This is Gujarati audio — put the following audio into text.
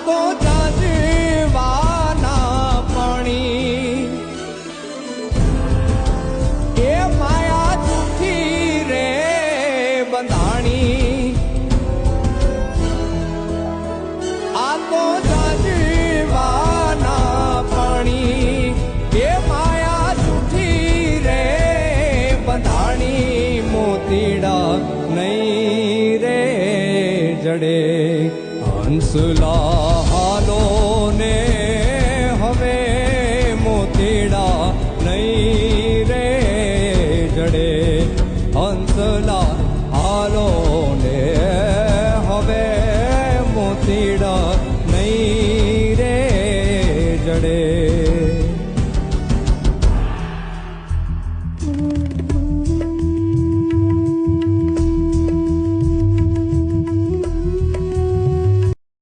તો જાજવાના પાણી એ માયા જૂઠી રે બંધાણી આ તો જાજવાના પાણી એ માયા જૂઠી રે બંધાણી મોતીડા નહીં રે જડે હંસલા હાલો ને